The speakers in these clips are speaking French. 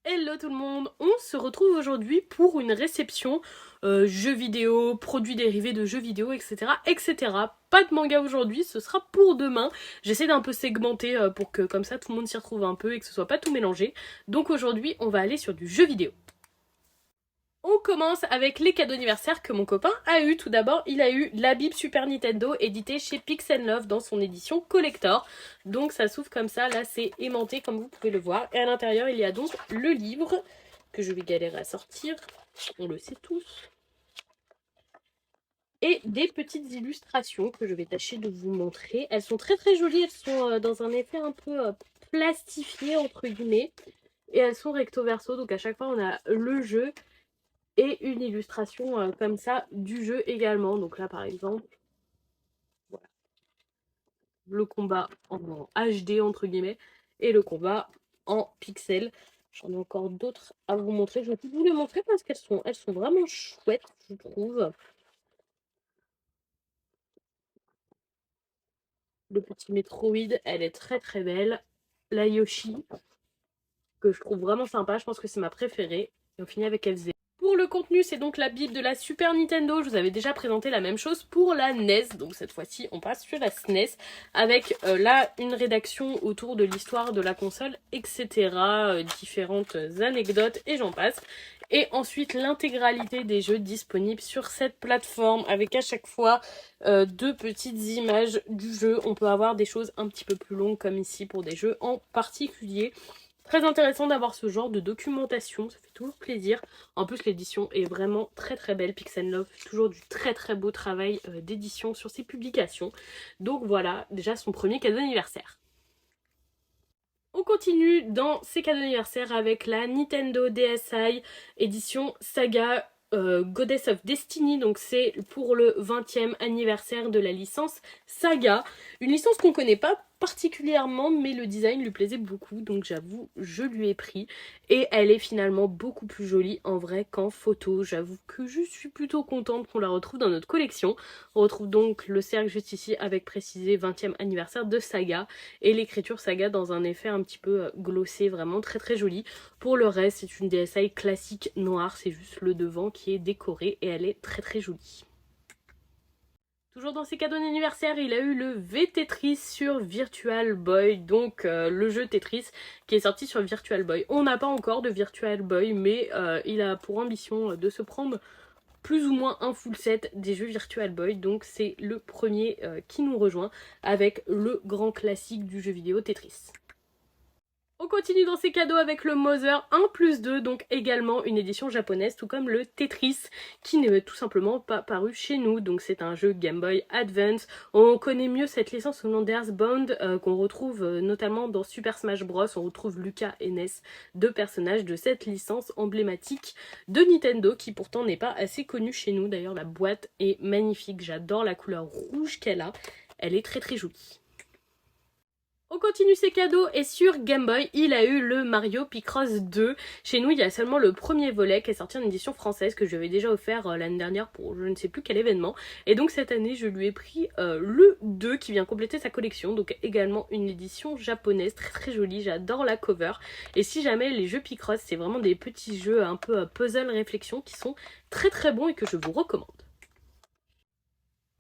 Hello tout le monde, on se retrouve aujourd'hui pour une réception jeux vidéo, produits dérivés de jeux vidéo, etc. etc. Pas de manga aujourd'hui, ce sera pour demain. J'essaie d'un peu segmenter pour que comme ça tout le monde s'y retrouve un peu et que ce soit pas tout mélangé. Donc aujourd'hui on va aller sur du jeu vidéo. On commence avec les cadeaux anniversaires que mon copain a eu. Tout d'abord, il a eu la Bible Super Nintendo édité chez Pix Love dans son édition collector. Donc ça s'ouvre comme ça, là c'est aimanté comme vous pouvez le voir. Et à l'intérieur, il y a donc le livre que je vais galérer à sortir, on le sait tous. Et des petites illustrations que je vais tâcher de vous montrer. Elles sont très très jolies, elles sont dans un effet un peu plastifié entre guillemets. Et elles sont recto verso, donc à chaque fois on a le jeu et une illustration comme ça du jeu également. Donc là par exemple, voilà, le combat en HD entre guillemets et le combat en pixels. J'en ai encore d'autres à vous montrer. Je vais vous les montrer parce qu'elles sont vraiment chouettes, je trouve. Le petit Metroid, elle est très très belle. La Yoshi, que je trouve vraiment sympa, je pense que c'est ma préférée. Et on finit avec FZ. Pour le contenu, c'est donc la Bible de la Super Nintendo. Je vous avais déjà présenté la même chose pour la NES. Donc cette fois-ci, on passe sur la SNES avec là une rédaction autour de l'histoire de la console, etc. Différentes anecdotes et j'en passe. Et ensuite l'intégralité des jeux disponibles sur cette plateforme avec à chaque fois deux petites images du jeu. On peut avoir des choses un petit peu plus longues comme ici pour des jeux en particulier. Très intéressant d'avoir ce genre de documentation, ça fait toujours plaisir. En plus l'édition est vraiment très très belle, Pixel Love fait toujours du très très beau travail d'édition sur ses publications. Donc voilà, déjà son premier cadeau d'anniversaire. On continue dans ces cadeaux d'anniversaire avec la Nintendo DSi édition Saga Goddess of Destiny, donc c'est pour le 20e anniversaire de la licence Saga. Une licence qu'on connaît pas particulièrement, mais le design lui plaisait beaucoup, donc j'avoue, je lui ai pris. Et elle est finalement beaucoup plus jolie en vrai qu'en photo. J'avoue que je suis plutôt contente qu'on la retrouve dans notre collection. On retrouve donc le cercle juste ici avec précisé 20e anniversaire de Saga et l'écriture Saga dans un effet un petit peu glossé, vraiment très très joli. Pour le reste, c'est une DSi classique noire, c'est juste le devant qui est décoré et elle est très très jolie. Toujours dans ses cadeaux d'anniversaire, il a eu le V-Tetris sur Virtual Boy, donc le jeu Tetris qui est sorti sur Virtual Boy. On n'a pas encore de Virtual Boy, mais il a pour ambition de se prendre plus ou moins un full set des jeux Virtual Boy, donc c'est le premier qui nous rejoint avec le grand classique du jeu vidéo Tetris. On continue dans ces cadeaux avec le Mother 1+2, donc également une édition japonaise, tout comme le Tetris, qui n'est tout simplement pas paru chez nous. Donc c'est un jeu Game Boy Advance. On connaît mieux cette licence au nom d'Earthbound, qu'on retrouve notamment dans Super Smash Bros. On retrouve Lucas et Ness, deux personnages de cette licence emblématique de Nintendo, qui pourtant n'est pas assez connue chez nous. D'ailleurs la boîte est magnifique, j'adore la couleur rouge qu'elle a. Elle est très très jolie. On continue ses cadeaux et sur Game Boy, il a eu le Mario Picross 2. Chez nous, il y a seulement le premier volet qui est sorti en édition française que je lui avais déjà offert l'année dernière pour je ne sais plus quel événement. Et donc cette année, je lui ai pris le 2 qui vient compléter sa collection. Donc également une édition japonaise très très jolie, j'adore la cover. Et si jamais les jeux Picross, c'est vraiment des petits jeux un peu puzzle réflexion qui sont très très bons et que je vous recommande.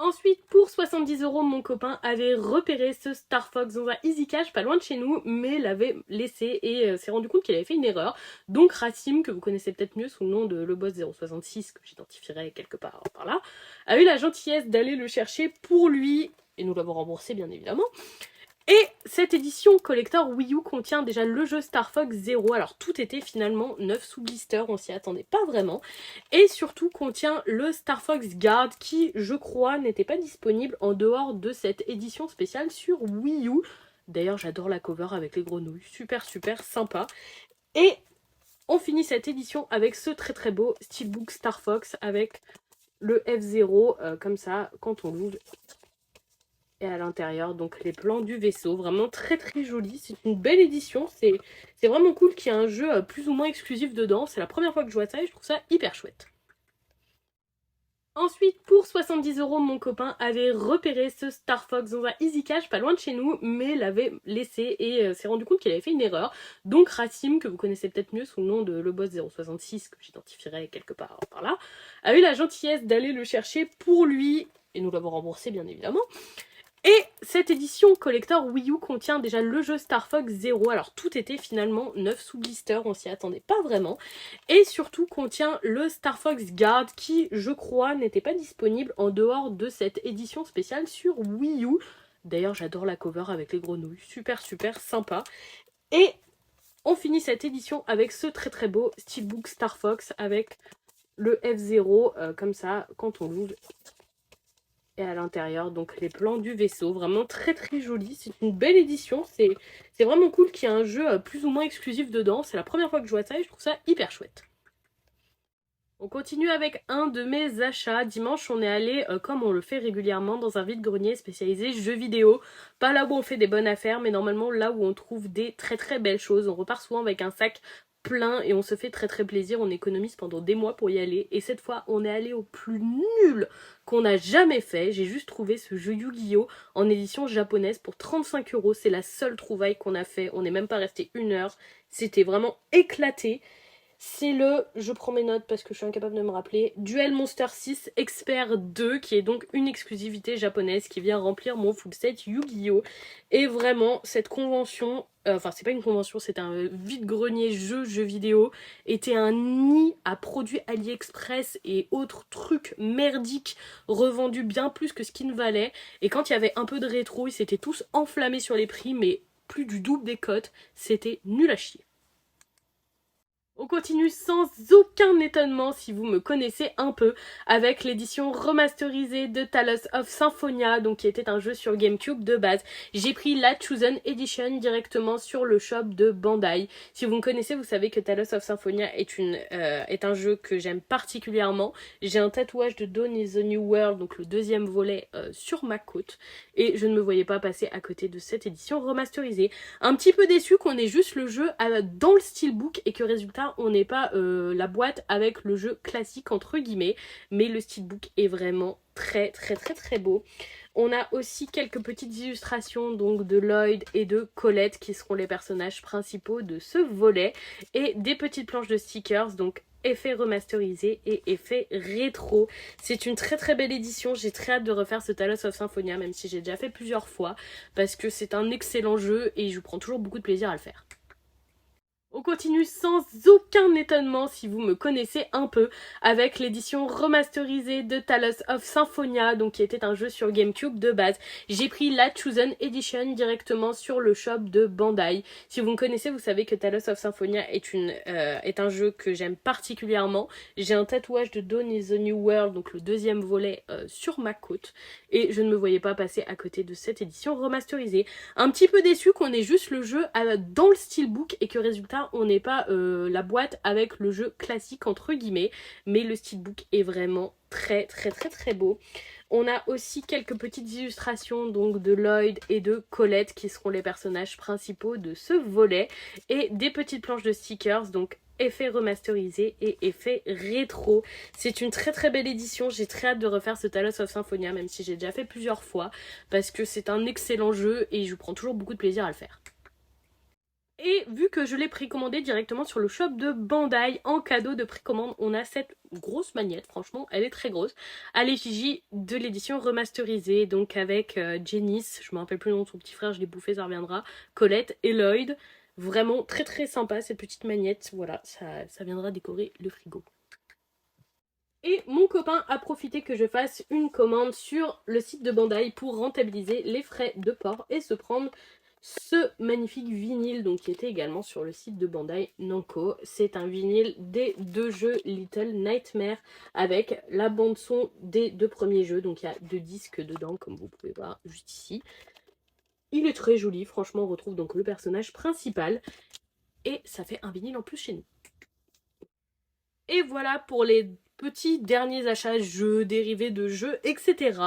Ensuite, pour 70 €, mon copain avait repéré ce Star Fox dans un Easy Cash pas loin de chez nous, mais l'avait laissé et s'est rendu compte qu'il avait fait une erreur. Donc Racim, que vous connaissez peut-être mieux sous le nom de Le Boss 066, que j'identifierai quelque part par là, a eu la gentillesse d'aller le chercher pour lui, et nous l'avons remboursé bien évidemment. Et cette édition collector Wii U contient déjà le jeu Star Fox Zero. Alors tout était finalement neuf sous blister, on s'y attendait pas vraiment. Et surtout contient le Star Fox Guard qui, je crois, n'était pas disponible en dehors de cette édition spéciale sur Wii U. D'ailleurs j'adore la cover avec les grenouilles, super super sympa. Et on finit cette édition avec ce très très beau steelbook Star Fox avec le F0 comme ça quand on l'ouvre. Et à l'intérieur, donc les plans du vaisseau, vraiment très très joli, c'est une belle édition, c'est vraiment cool qu'il y ait un jeu plus ou moins exclusif dedans, c'est la première fois que je vois ça et je trouve ça hyper chouette. Ensuite, pour 70 €, mon copain avait repéré ce Star Fox dans un Easy Cash pas loin de chez nous, mais l'avait laissé et s'est rendu compte qu'il avait fait une erreur. Donc Racim, que vous connaissez peut-être mieux sous le nom de Le Boss 066, que j'identifierai quelque part par là, a eu la gentillesse d'aller le chercher pour lui, et nous l'avons remboursé bien évidemment. Et cette édition collector Wii U contient déjà le jeu Star Fox Zero. Alors tout était finalement neuf sous blister, on s'y attendait pas vraiment. Et surtout contient le Star Fox Guard qui, je crois, n'était pas disponible en dehors de cette édition spéciale sur Wii U. D'ailleurs j'adore la cover avec les grenouilles, super sympa. Et on finit cette édition avec ce très beau steelbook Star Fox avec le F0 comme ça quand on l'ouvre. Et à l'intérieur, donc les plans du vaisseau, vraiment très joli, c'est une belle édition, c'est vraiment cool qu'il y ait un jeu plus ou moins exclusif dedans, c'est la première fois que je vois ça et je trouve ça hyper chouette. On continue avec un de mes achats. Dimanche, on est allé, comme on le fait régulièrement, dans un vide-grenier spécialisé jeux vidéo. Pas là où on fait des bonnes affaires, mais normalement là où on trouve des très belles choses. On repart souvent avec un sac plein et on se fait très plaisir, on économise pendant des mois pour y aller et cette fois on est allé au plus nul qu'on a jamais fait. J'ai juste trouvé ce jeu Yu-Gi-Oh en édition japonaise pour 35 €, c'est la seule trouvaille qu'on a fait, on n'est même pas resté 1 heure, c'était vraiment éclaté. C'est le, je prends mes notes parce que je suis incapable de me rappeler, Duel Monster 6 Expert 2, qui est donc une exclusivité japonaise qui vient remplir mon full set Yu-Gi-Oh! Et vraiment, cette convention, enfin c'est pas une convention, c'est un vide-grenier jeu vidéo, était un nid à produits AliExpress et autres trucs merdiques revendus bien plus que ce qu'ils ne valaient. Et quand il y avait un peu de rétro, ils s'étaient tous enflammés sur les prix, mais plus du double des cotes, c'était nul à chier. On continue sans aucun étonnement si vous me connaissez un peu avec l'édition remasterisée de Talos of Symphonia, donc qui était un jeu sur GameCube de base. J'ai pris la Chosen Edition directement sur le shop de Bandai. Si vous me connaissez, vous savez que Talos of Symphonia est un jeu que j'aime particulièrement. J'ai un tatouage de Dawn is the New World, donc le deuxième volet sur ma côte, et je ne me voyais pas passer à côté de cette édition remasterisée. Un petit peu déçu qu'on ait juste le jeu dans le steelbook et que résultat on n'est pas la boîte avec le jeu classique entre guillemets, mais le steelbook est vraiment très beau. On a aussi quelques petites illustrations donc de Lloyd et de Colette qui seront les personnages principaux de ce volet et des petites planches de stickers, donc effet remasterisé et effet rétro. C'est une très belle édition, j'ai très hâte de refaire ce Talos of Symphonia même si j'ai déjà fait plusieurs fois parce que c'est un excellent jeu et je prends toujours beaucoup de plaisir à le faire. On continue sans aucun étonnement si vous me connaissez un peu avec l'édition remasterisée de Talos of Symphonia, donc qui était un jeu sur GameCube de base. J'ai pris la Chosen Edition directement sur le shop de Bandai. Si vous me connaissez, vous savez que Talos of Symphonia est un jeu que j'aime particulièrement. J'ai un tatouage de Dawn is the New World, donc le deuxième volet sur ma côte, et je ne me voyais pas passer à côté de cette édition remasterisée. Un petit peu déçu qu'on ait juste le jeu dans le steelbook et que résultat on n'est pas la boîte avec le jeu classique entre guillemets, mais le steelbook est vraiment très beau. On a aussi quelques petites illustrations donc de Lloyd et de Colette qui seront les personnages principaux de ce volet et des petites planches de stickers, donc effet remasterisé et effet rétro. C'est une très belle édition, j'ai très hâte de refaire ce Talos of Symphonia même si j'ai déjà fait plusieurs fois parce que c'est un excellent jeu et je prends toujours beaucoup de plaisir à le faire. Et vu que je l'ai précommandé directement sur le shop de Bandai, en cadeau de précommande, on a cette grosse magnette, franchement, elle est très grosse, à l'effigie de l'édition remasterisée, donc avec Janice, je me rappelle plus le nom de son petit frère, je l'ai bouffé, ça reviendra, Colette et Lloyd. Vraiment très sympa cette petite magnette, voilà, ça viendra décorer le frigo. Et mon copain a profité que je fasse une commande sur le site de Bandai pour rentabiliser les frais de port et se prendre ce magnifique vinyle donc qui était également sur le site de Bandai Namco. C'est un vinyle des deux jeux Little Nightmares avec la bande son des deux premiers jeux, donc il y a 2 disques dedans comme vous pouvez voir juste ici. Il est très joli, franchement on retrouve donc le personnage principal et ça fait un vinyle en plus chez nous. Et voilà pour les petits derniers achats jeux, dérivés de jeux, etc.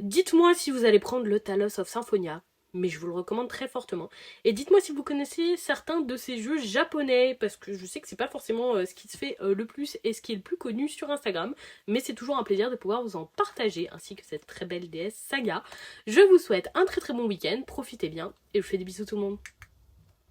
Dites-moi si vous allez prendre le Talos of Symphonia. mais je vous le recommande très fortement. Et dites-moi si vous connaissez certains de ces jeux japonais, parce que je sais que c'est pas forcément ce qui se fait le plus et ce qui est le plus connu sur Instagram, mais c'est toujours un plaisir de pouvoir vous en partager, ainsi que cette très belle déesse Saga. Je vous souhaite un très très bon week-end, profitez bien, et je vous fais des bisous tout le monde.